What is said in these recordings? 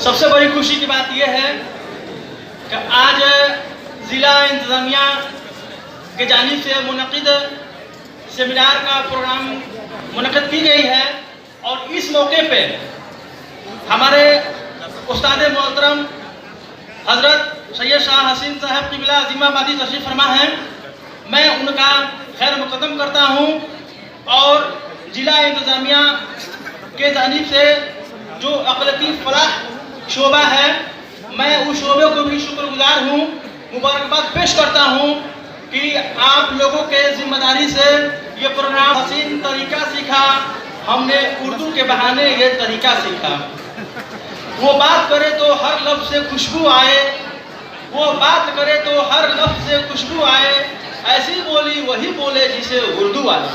सबसे बड़ी खुशी की बात यह है कि आज ज़िला इंतज़ामिया के जानिब से मुनक़िद सेमिनार का प्रोग्राम मुनक़िद की गई है और इस मौके पे हमारे उस्ताद मोहतरम हज़रत सैयद शाह हसीन साहब क़िबला अज़ीमाबादी तशरीफ़ फरमा हैं। मैं उनका खैर मुक़द्दम करता हूँ और ज़िला इंतज़ामिया के जानिब से जो अक़लियती फ़लाह शोबा है, मैं उस शोबे को भी शुक्रगुज़ार हूँ, मुबारकबाद पेश करता हूँ कि आप लोगों के ज़िम्मेदारी से ये प्रोग्राम हसीन तरीका सीखा। हमने उर्दू के बहाने ये तरीका सीखा। वो बात करे तो हर लफ्ज़ से खुशबू आए, वो बात करे तो हर लफ्ज़ से खुशबू आए, ऐसी बोली वही बोले जिसे उर्दू आए।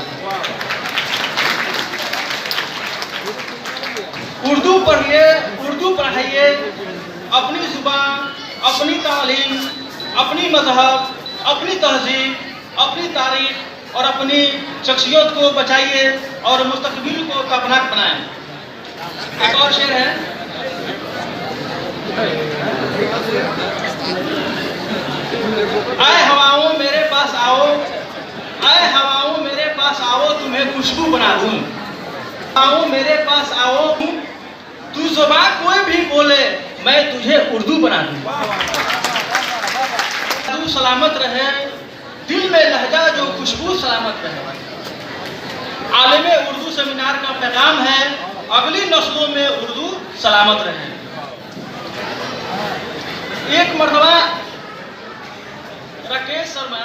उर्दू पढ़िए, उर्दू पढ़ाइए, अपनी ज़ुबान, अपनी तालीम, अपनी मज़हब, अपनी तहज़ीब, अपनी तारीख़ और अपनी शख्सियत को बचाइए और मुस्तक़बिल को ताबनाक बनाएं। एक और शेर है, आए हवाओं मेरे पास आओ, आए हवाओं मेरे पास आओ, तुम्हें खुशबू बना दूं। आओ मेरे पास आओ, तू ज़ुबान कोई भी बोले, मैं तुझे उर्दू बना दूं। तू सलामत रहे, दिल में लहजा जो खुशबू सलामत रहे। आलिम उर्दू सेमिनार का पैगाम है, अगली नस्लों में उर्दू सलामत रहे। एक मरतबा राकेश शर्मा